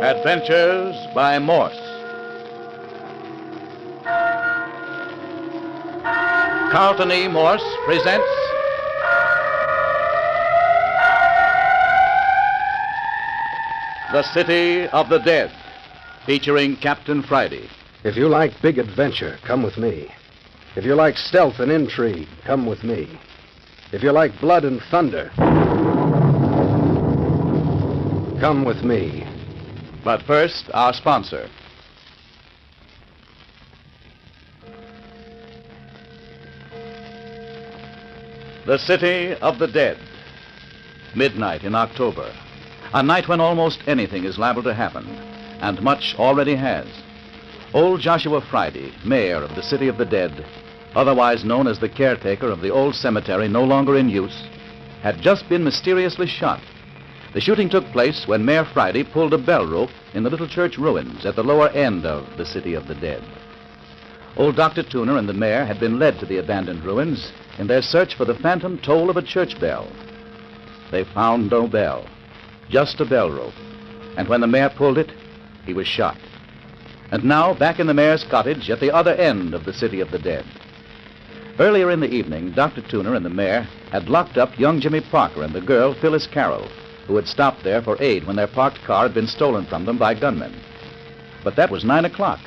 Adventures by Morse. Carlton E. Morse presents The City of the Dead, featuring Captain Friday. If you like big adventure, come with me. If you like stealth and intrigue, come with me. If you like blood and thunder, come with me. But first, our sponsor. The City of the Dead. Midnight in October. A night when almost anything is liable to happen, and much already has. Old Joshua Friday, mayor of the City of the Dead, otherwise known as the caretaker of the old cemetery no longer in use, had just been mysteriously shot. The shooting took place when Mayor Friday pulled a bell rope in the little church ruins at the lower end of the City of the Dead. Old Dr. Tuner and the mayor had been led to the abandoned ruins in their search for the phantom toll of a church bell. They found no bell, just a bell rope, and when the mayor pulled it, he was shot. And now, back in the mayor's cottage at the other end of the City of the Dead. Earlier in the evening, Dr. Tuner and the mayor had locked up young Jimmy Parker and the girl, Phyllis Carroll, who had stopped there for aid when their parked car had been stolen from them by gunmen. But that was 9 o'clock.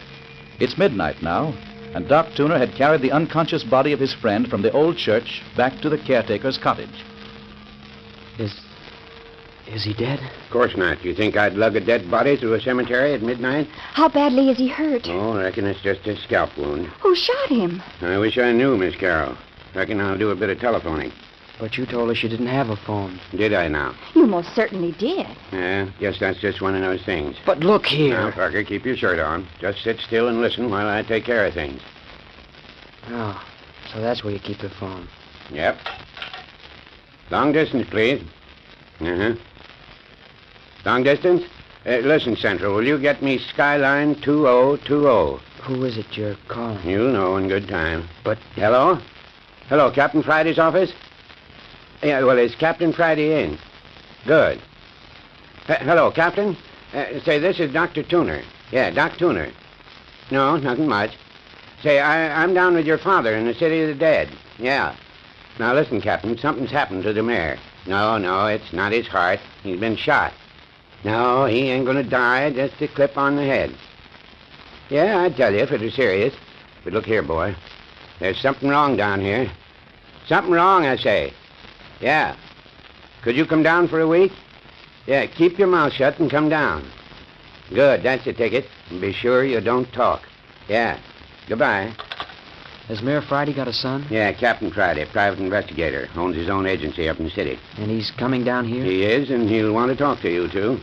It's midnight now, and Doc Tuner had carried the unconscious body of his friend from the old church back to the caretaker's cottage. Is he dead? Of course not. You think I'd lug a dead body through a cemetery at midnight? How badly is he hurt? Oh, I reckon it's just a scalp wound. Who shot him? I wish I knew, Miss Carroll. Reckon I'll do a bit of telephoning. But you told us you didn't have a phone. Did I now? You most certainly did. Yeah, guess that's just one of those things. But look here. Now, Parker, keep your shirt on. Just sit still and listen while I take care of things. Oh, so that's where you keep the phone. Yep. Long distance, please. Uh-huh. Long distance? Listen, Central, will you get me Skyline 2020? Who is it you're calling? You'll know in good time. But... Hello? Hello, Captain Friday's office? Yeah, well, is Captain Friday in? Good. Hello, Captain? Say, this is Dr. Tuner. Yeah, Doc Tuner. No, nothing much. Say, I'm down with your father in the City of the Dead. Yeah. Now, listen, Captain, something's happened to the mayor. No, it's not his heart. He's been shot. No, he ain't gonna die, just a clip on the head. Yeah, I'd tell you if it was serious. But look here, boy. There's something wrong down here. Something wrong, I say. Yeah. Could you come down for a week? Yeah, keep your mouth shut and come down. Good, that's the ticket. And be sure you don't talk. Yeah. Goodbye. Has Mayor Friday got a son? Yeah, Captain Friday, private investigator. Owns his own agency up in the city. And he's coming down here? He is, and he'll want to talk to you, too.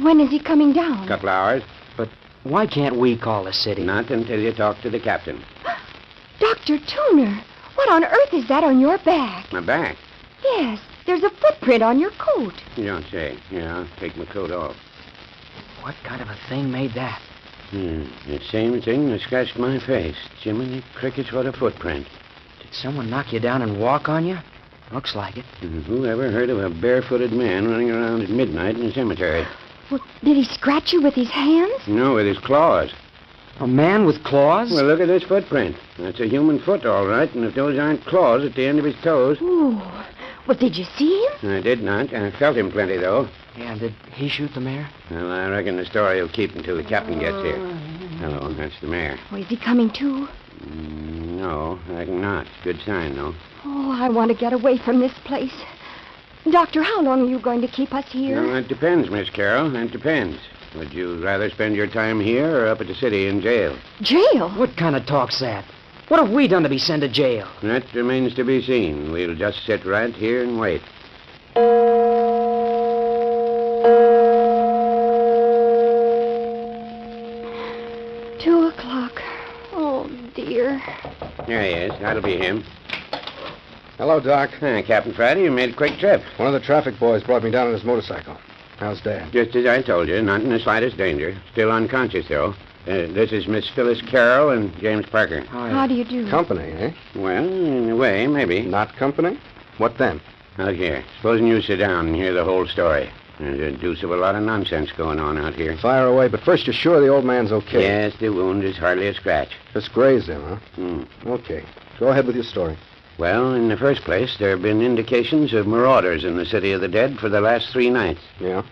When is he coming down? Couple hours. But why can't we call the city? Not until you talk to the captain. Dr. Tuner, what on earth is that on your back? My back? Yes, there's a footprint on your coat. You don't say. Yeah, I'll take my coat off. What kind of a thing made that? The same thing that scratched my face. Jiminy crickets, what a footprint. Did someone knock you down and walk on you? Looks like it. Who ever heard of a barefooted man running around at midnight in a cemetery? Well, did he scratch you with his hands? No, with his claws. A man with claws? Well, look at this footprint. That's a human foot, all right, and if those aren't claws at the end of his toes... Ooh. Well, did you see him? I did not. I felt him plenty, though. Yeah, did he shoot the mayor? Well, I reckon the story will keep until the captain gets here. Hello, that's the mayor. Oh, is he coming too? No, I reckon not. Good sign, though. Oh, I want to get away from this place. Doctor, how long are you going to keep us here? Well, it depends, Miss Carroll. It depends. Would you rather spend your time here or up at the city in jail? Jail? What kind of talk's that? What have we done to be sent to jail? That remains to be seen. We'll just sit right here and wait. 2 o'clock. Oh, dear. There he is. That'll be him. Hello, Doc. Captain Friday, you made a quick trip. One of the traffic boys brought me down on his motorcycle. How's Dad? Just as I told you, not in the slightest danger. Still unconscious, though. This is Miss Phyllis Carroll and James Parker. How do you do? Company, eh? Well, in a way, maybe. Not company? What then? Look here. Supposing you sit down and hear the whole story. There's a deuce of a lot of nonsense going on out here. Fire away, but first you're sure the old man's okay? Yes, the wound is hardly a scratch. Just grazed him, huh? Hmm. Okay. Go ahead with your story. Well, in the first place, there have been indications of marauders in the city of the dead for the last 3 nights. Yeah?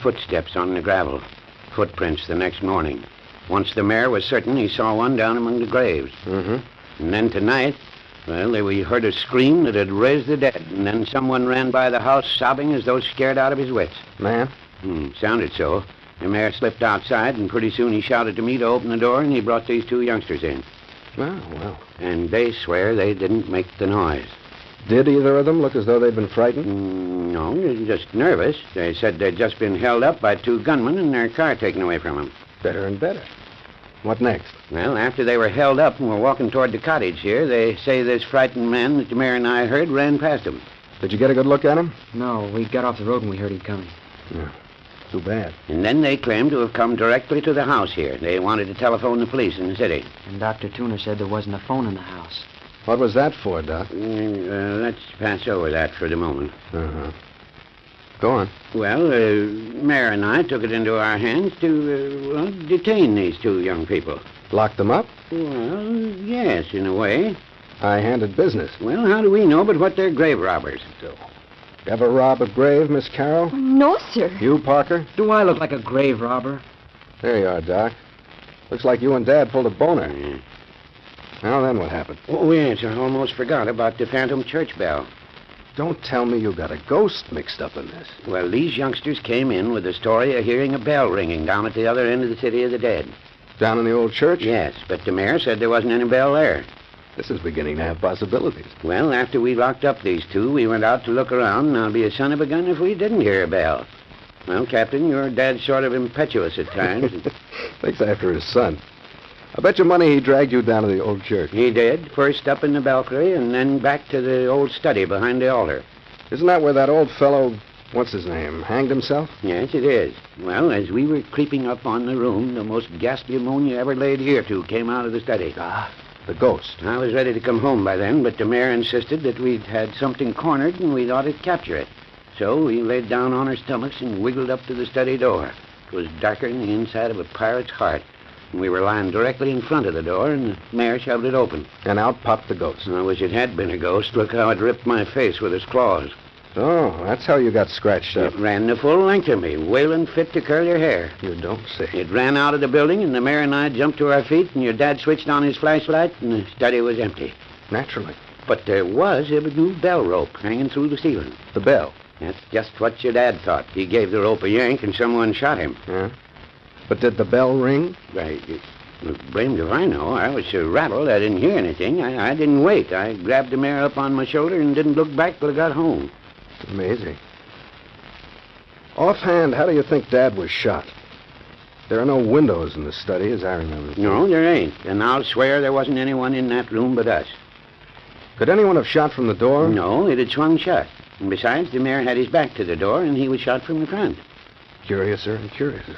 Footsteps on the gravel. Footprints the next morning. Once the mayor was certain he saw one down among the graves. Mm-hmm. And then tonight, well, we heard a scream that had raised the dead, and then someone ran by the house sobbing as though scared out of his wits. Man? Sounded so. The mayor slipped outside, and pretty soon he shouted to me to open the door, and he brought these 2 youngsters in. Oh, well. And they swear they didn't make the noise. Did either of them look as though they'd been frightened? No, they're just nervous. They said they'd just been held up by 2 gunmen and their car taken away from them. Better and better. What next? Well, after they were held up and were walking toward the cottage here, they say this frightened man that the mayor and I heard ran past them. Did you get a good look at him? No, we got off the road when we heard him coming. Yeah. Too bad. And then they claimed to have come directly to the house here. They wanted to telephone the police in the city. And Dr. Tuner said there wasn't a phone in the house. What was that for, Doc? Let's pass over that for the moment. Uh-huh. Go on. Well, Mayor and I took it into our hands to, detain these 2 young people. Lock them up? Well, yes, in a way. High-handed business. Well, how do we know but what they're grave robbers? Ever rob a grave, Miss Carroll? No, sir. You, Parker? Do I look like a grave robber? There you are, Doc. Looks like you and Dad pulled a boner. Yeah. Now then, what happened? Oh, yes, I almost forgot about the phantom church bell. Don't tell me you got a ghost mixed up in this. Well, these youngsters came in with the story of hearing a bell ringing down at the other end of the city of the dead. Down in the old church? Yes, but the mayor said there wasn't any bell there. This is beginning to have possibilities. Well, after we locked up these 2, we went out to look around, and I'll be a son of a gun if we didn't hear a bell. Well, Captain, your dad's sort of impetuous at times. Thinks after his son. I bet your money he dragged you down to the old church. He did, first up in the balcony and then back to the old study behind the altar. Isn't that where that old fellow, what's his name, hanged himself? Yes, it is. Well, as we were creeping up on the room, the most ghastly moan you ever laid ear to came out of the study. Ah, the ghost. I was ready to come home by then, but the mayor insisted that we'd had something cornered and we ought to capture it. So we laid down on our stomachs and wiggled up to the study door. It was darker than the inside of a pirate's heart. And we were lying directly in front of the door, and the mayor shoved it open. And out popped the ghost. I wish it had been a ghost. Look how it ripped my face with its claws. Oh, that's how you got scratched up. It ran the full length of me, wailing fit to curl your hair. You don't say. It ran out of the building, and the mayor and I jumped to our feet, and your dad switched on his flashlight, and the study was empty. Naturally. But there was a new bell rope hanging through the ceiling. The bell. That's just what your dad thought. He gave the rope a yank, and someone shot him. Yeah? But did the bell ring? Blamed if I know. I was so rattled I didn't hear anything. I didn't wait. I grabbed the mayor up on my shoulder and didn't look back till I got home. Amazing. Offhand, how do you think Dad was shot? There are no windows in the study, as I remember. No, there ain't. And I'll swear there wasn't anyone in that room but us. Could anyone have shot from the door? No, it had swung shut. And besides, the mayor had his back to the door, and he was shot from the front. Curiouser and curiouser.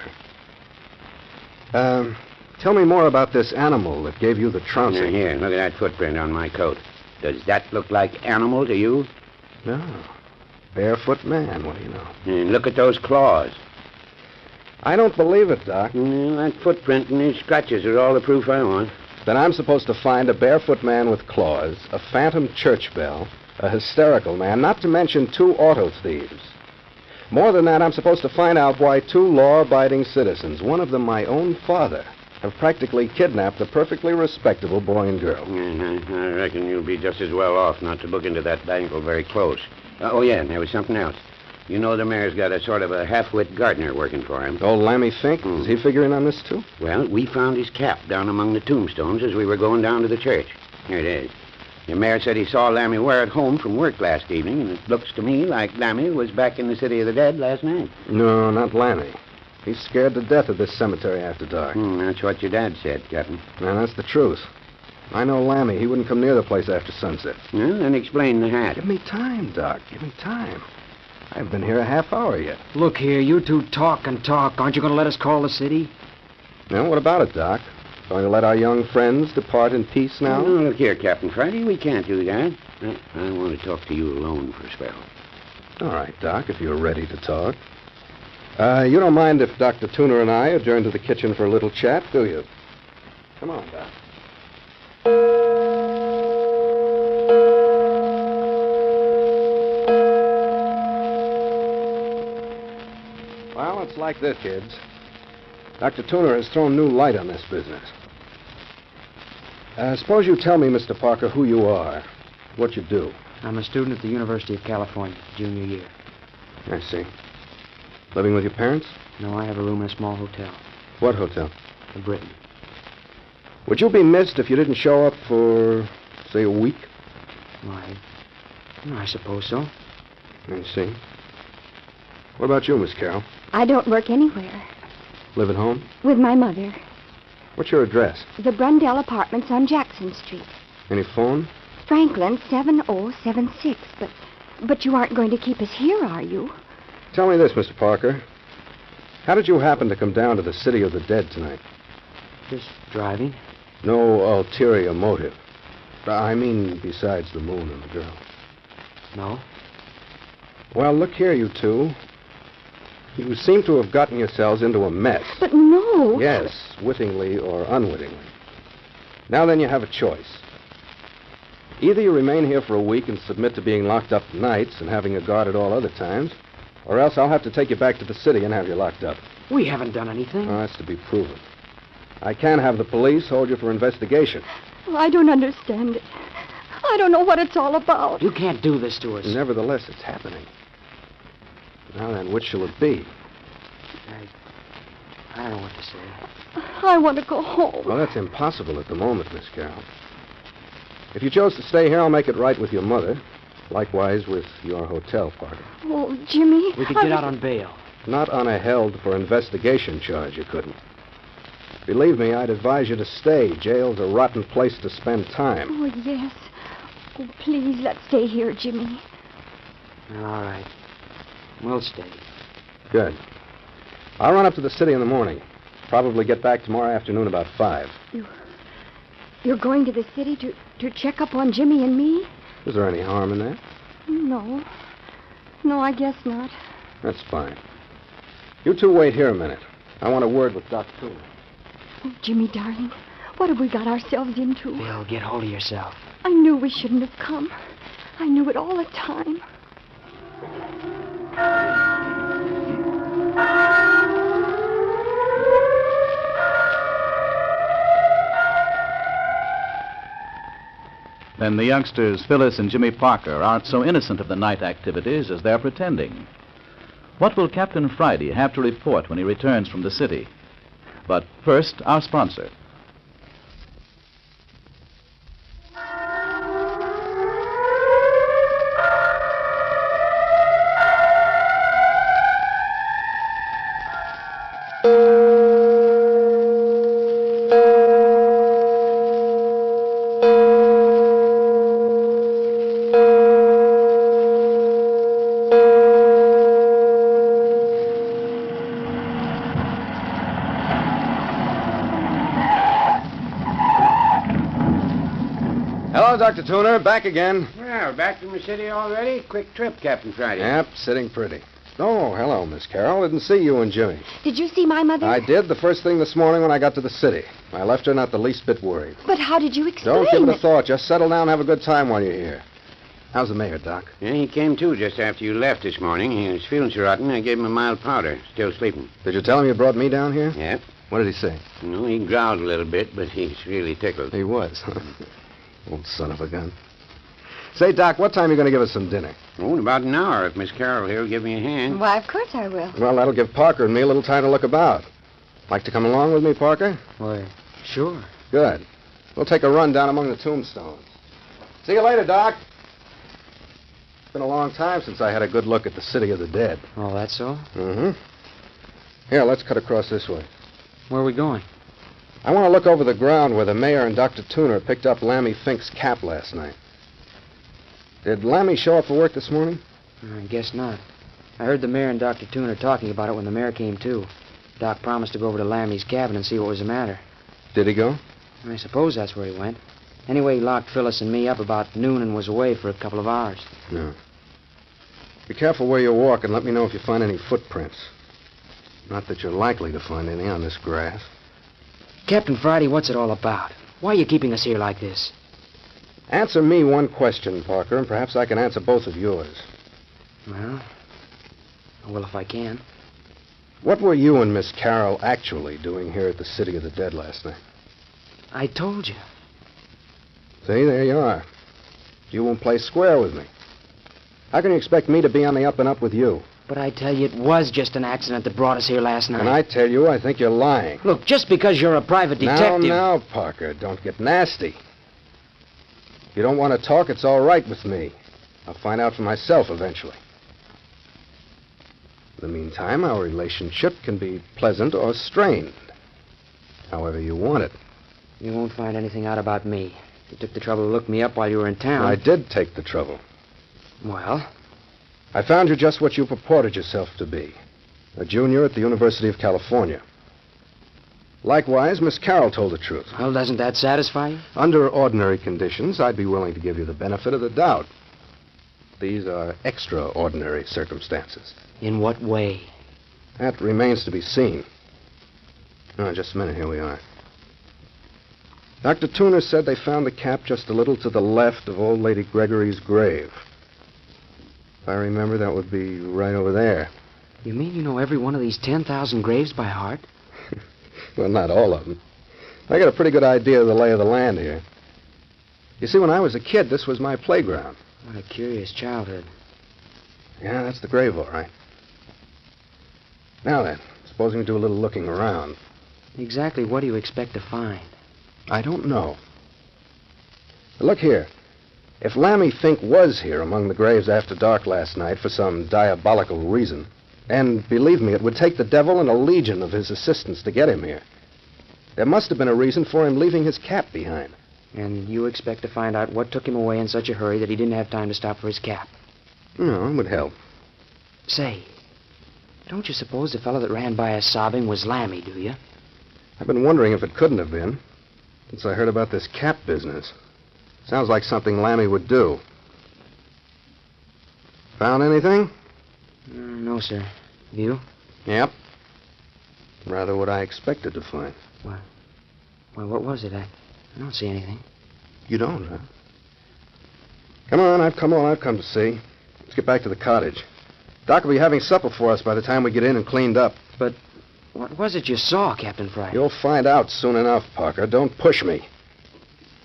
Tell me more about this animal that gave you the trouncing. Here, look at that footprint on my coat. Does that look like animal to you? No. Barefoot man, what do you know? And look at those claws. I don't believe it, Doc. That footprint and these scratches are all the proof I want. Then I'm supposed to find a barefoot man with claws, a phantom church bell, a hysterical man, not to mention 2 auto thieves. More than that, I'm supposed to find out why 2 law-abiding citizens, one of them my own father, have practically kidnapped a perfectly respectable boy and girl. I reckon you'll be just as well off not to look into that bangle very close. Oh, yeah, and there was something else. You know the mayor's got a sort of a half-wit gardener working for him. Old Lammy Fink? Is he figuring on this, too? Well, we found his cap down among the tombstones as we were going down to the church. Here it is. The mayor said he saw Lammy wear it home from work last evening, and it looks to me like Lammy was back in the city of the dead last night. No, not Lammy. He's scared to death of this cemetery after dark. That's what your dad said, Captain. And that's the truth. I know Lammy. He wouldn't come near the place after sunset. Well, then explain the hat. Give me time, Doc. Give me time. I've been here a half hour yet. Look here, you 2 talk and talk. Aren't you going to let us call the city? Now, what about it, Doc? Going to let our young friends depart in peace now? No, look here, Captain Friday. We can't do that. I want to talk to you alone for a spell. All right, Doc, if you're ready to talk. You don't mind if Dr. Tuner and I adjourn to the kitchen for a little chat, do you? Come on, Doc. Well, it's like this, kids. Dr. Tuner has thrown new light on this business. Suppose you tell me, Mr. Parker, who you are, what you do. I'm a student at the University of California, junior year. I see. Living with your parents? No, I have a room in a small hotel, What hotel? the Britain. Would you be missed if you didn't show up for, say, a week? Why, I suppose so. I see. What about you, Miss Carroll? I don't work anywhere. Live at home? With my mother. What's your address? The Brundell Apartments on Jackson Street. Any phone? Franklin 7076. But you aren't going to keep us here, are you? Tell me this, Mr. Parker. How did you happen to come down to the City of the Dead tonight? Just driving. No ulterior motive. I mean, besides the moon and the girl. No. Well, look here, you two. You seem to have gotten yourselves into a mess. But no. Yes, wittingly or unwittingly. Now then, you have a choice. Either you remain here for a week and submit to being locked up nights and having a guard at all other times, or else I'll have to take you back to the city and have you locked up. We haven't done anything. Oh, that's to be proven. I can have the police hold you for investigation. I don't understand it. I don't know what it's all about. You can't do this to us. Nevertheless, it's happening. Now then, which shall it be? I don't know what to say. I want to go home. Well, that's impossible at the moment, Miss Carroll. If you chose to stay here, I'll make it right with your mother. Likewise with your hotel, Parker. Oh, Jimmy. We could get out on bail. Not on a held for investigation charge, you couldn't. Believe me, I'd advise you to stay. Jail's a rotten place to spend time. Oh, yes. Oh, please, let's stay here, Jimmy. All right. We'll stay. Good. I'll run up to the city in the morning. Probably get back tomorrow afternoon about 5. You're going to the city to check up on Jimmy and me? Is there any harm in that? No. No, I guess not. That's fine. You two wait here a minute. I want a word with Dr. Tuner. Oh, Jimmy, darling, what have we got ourselves into? Bill, get hold of yourself. I knew we shouldn't have come. I knew it all the time. Then the youngsters, Phyllis and Jimmy Parker, aren't so innocent of the night activities as they're pretending. What will Captain Friday have to report when he returns from the city? But first, our sponsor. Hello, Dr. Tuner. Back again. Well, back from the city already? Quick trip, Captain Friday. Yep, sitting pretty. Oh, hello, Miss Carroll. Didn't see you and Jimmy. Did you see my mother? I did the first thing this morning when I got to the city. I left her not the least bit worried. But how did you explain Don't give it a thought. Just settle down and have a good time while you're here. How's the mayor, Doc? Yeah, he came to just after you left this morning. He was feeling so rotten, I gave him a mild powder. Still sleeping. Did you tell him you brought me down here? Yeah. What did he say? No, he growled a little bit, but he's really tickled. He was. Old son of a gun. Say, Doc, what time are you going to give us some dinner? Oh, in about an hour, if Miss Carroll here will give me a hand. Why, of course I will. Well, that'll give Parker and me a little time to look about. Like to come along with me, Parker? Why, sure. Good. We'll take a run down among the tombstones. See you later, Doc. It's been a long time since I had a good look at the City of the Dead. Oh, that's so? Mm-hmm. Here, let's cut across this way. Where are we going? I want to look over the ground where the mayor and Dr. Tuner picked up Lammy Fink's cap last night. Did Lammy show up for work this morning? I guess not. I heard the mayor and Dr. Tuner talking about it when the mayor came to. Doc promised to go over to Lammy's cabin and see what was the matter. Did he go? I suppose that's where he went. Anyway, he locked Phyllis and me up about noon and was away for a couple of hours. No. Be careful where you walk and let me know if you find any footprints. Not that you're likely to find any on this grass. Captain Friday, what's it all about? Why are you keeping us here like this? Answer me one question, Parker, and perhaps I can answer both of yours. Well, if I can. What were you and Miss Carroll actually doing here at the City of the Dead last night? I told you. See, there you are. You won't play square with me. How can you expect me to be on the up and up with you? But I tell you, it was just an accident that brought us here last night. And I tell you, I think you're lying. Look, just because you're a private detective... Now, Parker, don't get nasty. If you don't want to talk, it's all right with me. I'll find out for myself eventually. In the meantime, our relationship can be pleasant or strained. However you want it. You won't find anything out about me. You took the trouble to look me up while you were in town. I did take the trouble. Well? I found you just what you purported yourself to be. A junior at the University of California. Likewise, Miss Carroll told the truth. Well, doesn't that satisfy you? Under ordinary conditions, I'd be willing to give you the benefit of the doubt. These are extraordinary circumstances. In what way? That remains to be seen. Oh, just a minute. Here we are. Dr. Tuner said they found the cap just a little to the left of old Lady Gregory's grave. If I remember, that would be right over there. You mean you know every one of these 10,000 graves by heart? Well, not all of them. I got a pretty good idea of the lay of the land here. You see, when I was a kid, this was my playground. What a curious childhood. Yeah, that's the grave, all right. Now then, supposing we do a little looking around. Exactly what do you expect to find? I don't know. Look here. If Lammy Fink was here among the graves after dark last night for some diabolical reason, and believe me, it would take the devil and a legion of his assistants to get him here, there must have been a reason for him leaving his cap behind. And you expect to find out what took him away in such a hurry that he didn't have time to stop for his cap? No, it would help. Say, don't you suppose the fellow that ran by us sobbing was Lammy, do you? I've been wondering if it couldn't have been, since I heard about this cap business. Sounds like something Lammy would do. Found anything? No, sir. You? Yep. Rather what I expected to find. Well, what was it? I don't see anything. You don't, huh? Come on, I've come to see. Let's get back to the cottage. Doc will be having supper for us by the time we get in and cleaned up. But what was it you saw, Captain Friday? You'll find out soon enough, Parker. Don't push me.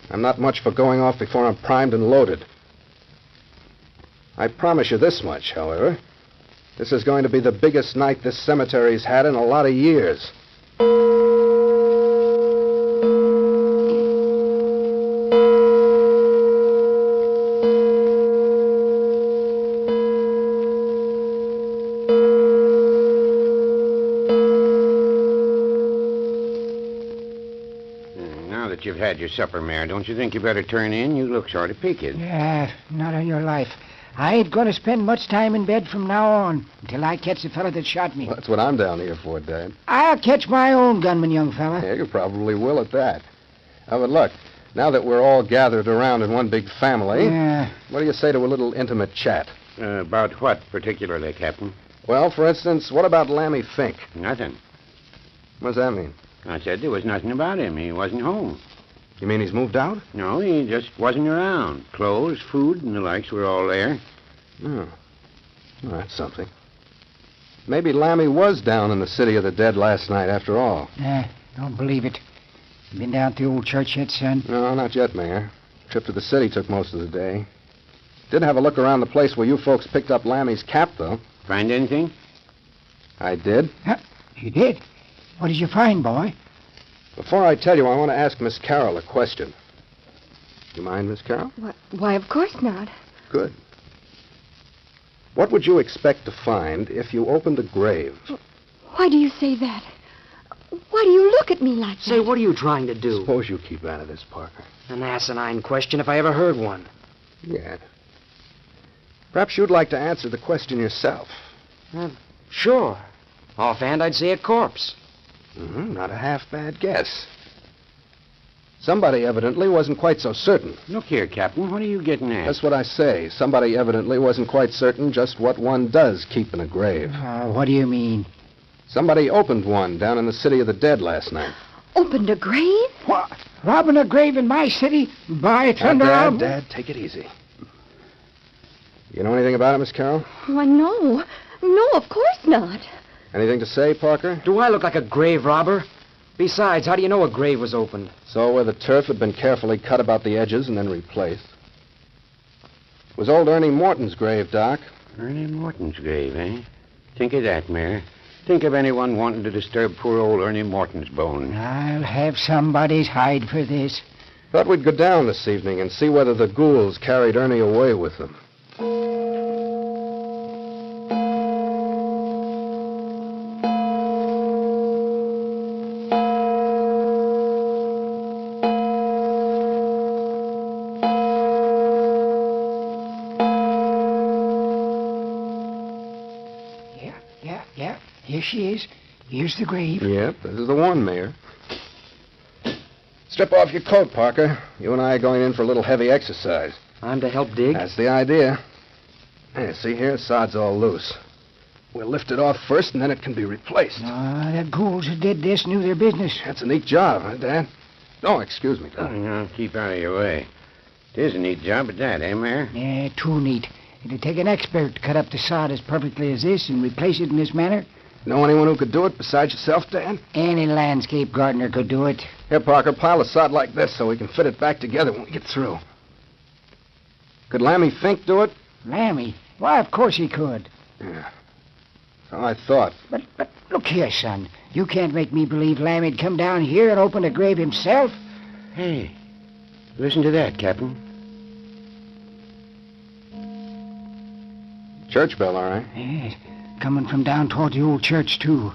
I'm not much for going off before I'm primed and loaded. I promise you this much, however. This is going to be the biggest night this cemetery's had in a lot of years. Now that you've had your supper, Mayor, don't you think you better turn in? You look sort of peaked. Yeah, not on your life. I ain't going to spend much time in bed from now on until I catch the fella that shot me. Well, that's what I'm down here for, Dad. I'll catch my own gunman, young fella. Yeah, you probably will at that. But look, now that we're all gathered around in one big family, what do you say to a little intimate chat? About what particularly, Captain? Well, for instance, what about Lammy Fink? Nothing. What does that mean? I said there was nothing about him. He wasn't home. You mean he's moved out? No, he just wasn't around. Clothes, food, and the likes were all there. Oh. Well, that's something. Maybe Lammy was down in the City of the Dead last night after all. Don't believe it. You been down to the old church yet, son? No, not yet, Mayor. Trip to the city took most of the day. Did have a look around the place where you folks picked up Lammy's cap, though. Find anything? I did. You did? What did you find, boy? Before I tell you, I want to ask Miss Carroll a question. You mind, Miss Carroll? Why, of course not. Good. What would you expect to find if you opened a grave? Why do you say that? Why do you look at me like that? Say, what are you trying to do? Suppose you keep out of this, Parker. An asinine question if I ever heard one. Yeah. Perhaps you'd like to answer the question yourself. Sure. Offhand, I'd say a corpse. Not a half-bad guess. Somebody evidently wasn't quite so certain. Look here, Captain. What are you getting at? That's what I say. Somebody evidently wasn't quite certain just what one does keep in a grave. What do you mean? Somebody opened one down in the City of the Dead last night. Opened a grave? What? Robbing a grave in my city? By thunder, Dad, take it easy. You know anything about it, Miss Carroll? Why, no. No, of course not. Anything to say, Parker? Do I look like a grave robber? Besides, how do you know a grave was opened? So where the turf had been carefully cut about the edges and then replaced. It was old Ernie Morton's grave, Doc. Ernie Morton's grave, eh? Think of that, Mayor. Think of anyone wanting to disturb poor old Ernie Morton's bones. I'll have somebody's hide for this. Thought we'd go down this evening and see whether the ghouls carried Ernie away with them. Yeah. Here she is. Here's the grave. Yep, this is the one, Mayor. Strip off your coat, Parker. You and I are going in for a little heavy exercise. I'm to help dig? That's the idea. Hey, see here? Sod's all loose. We'll lift it off first, and then it can be replaced. The ghouls who did this knew their business. That's a neat job, huh, Dad? Oh, excuse me, Doc. I'll keep out of your way. It is a neat job at that, eh, Mayor? Yeah, too neat. It'd take an expert to cut up the sod as perfectly as this and replace it in this manner. Know anyone who could do it besides yourself, Dad? Any landscape gardener could do it. Here, Parker, pile the sod like this so we can fit it back together when we get through. Could Lammy Fink do it? Lammy? Why, of course he could. Yeah. So I thought. But look here, son. You can't make me believe Lammy'd come down here and open a grave himself. Hey, listen to that, Captain. Church bell, all right. Yes, coming from down toward the old church, too.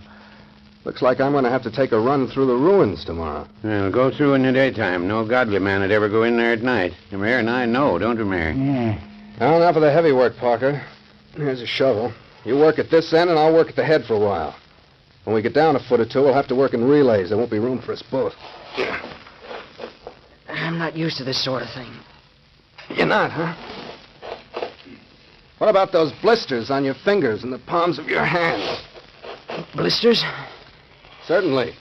Looks like I'm going to have to take a run through the ruins tomorrow. Well, go through in the daytime. No godly man would ever go in there at night. The Mayor and I know, don't we, Mayor? Yeah. Now, enough of the heavy work, Parker. Here's a shovel. You work at this end, and I'll work at the head for a while. When we get down a foot or two, we'll have to work in relays. There won't be room for us both. I'm not used to this sort of thing. You're not, huh? What about those blisters on your fingers and the palms of your hands? Blisters? Certainly.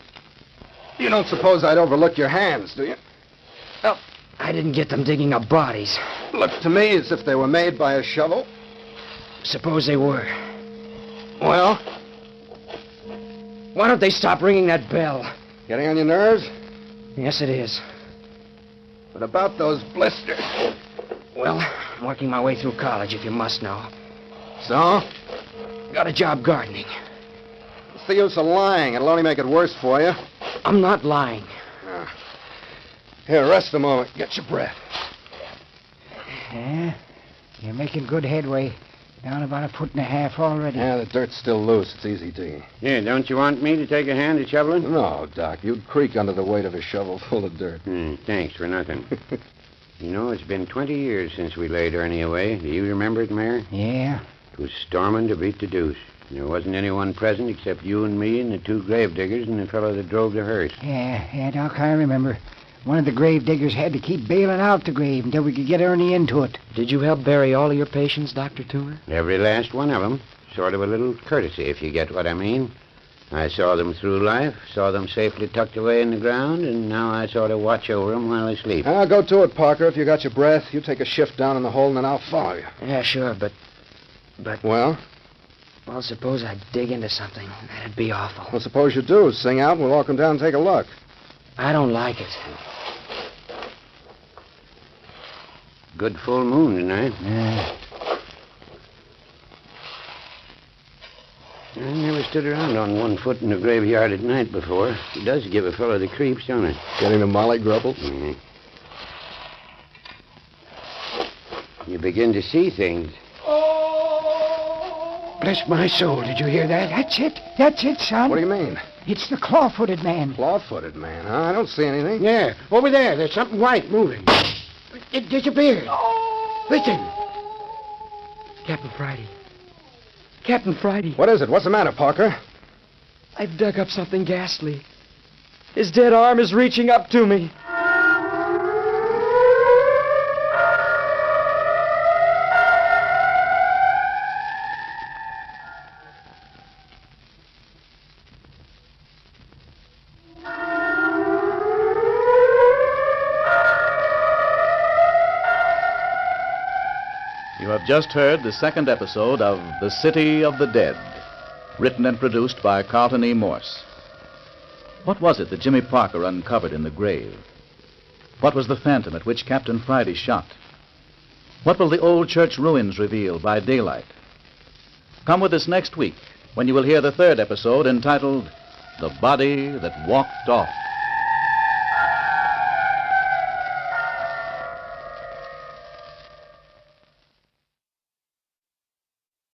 You don't suppose I'd overlook your hands, do you? Well, I didn't get them digging up bodies. Looks to me as if they were made by a shovel. Suppose they were. Well, Why don't they stop ringing that bell? getting on your nerves? Yes, it is. What about those blisters? Well, I'm working my way through college, if you must know. So? Got a job gardening. What's the use of lying? It'll only make it worse for you. I'm not lying. Here, rest a moment. Get your breath. Yeah, you're making good headway. Down about 1.5 feet already. Yeah, the dirt's still loose. It's easy digging. Yeah, don't you want me to take a hand at shoveling? No, Doc. You'd creak under the weight of a shovel full of dirt. Thanks for nothing. You know, it's been 20 years since we laid Ernie away. Do you remember it, Mayor? Yeah. It was storming to beat the deuce. There wasn't anyone present except you and me and the 2 grave diggers and the fellow that drove the hearse. Yeah, Doc, I remember. One of the grave diggers had to keep bailing out the grave until we could get Ernie into it. Did you help bury all of your patients, Dr. Toomer? Every last one of them. Sort of a little courtesy, if you get what I mean. I saw them through life, saw them safely tucked away in the ground, and now I sort of watch over them while they sleep. Go to it, Parker. If you got your breath, you take a shift down in the hole, and then I'll follow you. Yeah, sure, but... Well? Well, suppose I dig into something. That'd be awful. Well, suppose you do. Sing out, and we'll all come down and take a look. I don't like it. Good full moon tonight. Yeah. I never stood around on 1 foot in the graveyard at night before. It does give a fellow the creeps, don't it? Getting the molly grubbles? Mhm. You begin to see things. Bless my soul, did you hear that? That's it, son. What do you mean? It's the claw-footed man. Claw-footed man, huh? I don't see anything. Yeah, over there. There's something white moving. It disappeared. Listen. Captain Friday. Captain Friday. What is it? What's the matter, Parker? I've dug up something ghastly. His dead arm is reaching up to me. You have just heard the second episode of The City of the Dead, written and produced by Carlton E. Morse. What was it that Jimmy Parker uncovered in the grave? What was the phantom at which Captain Friday shot? What will the old church ruins reveal by daylight? Come with us next week when you will hear the third episode entitled The Body That Walked Off.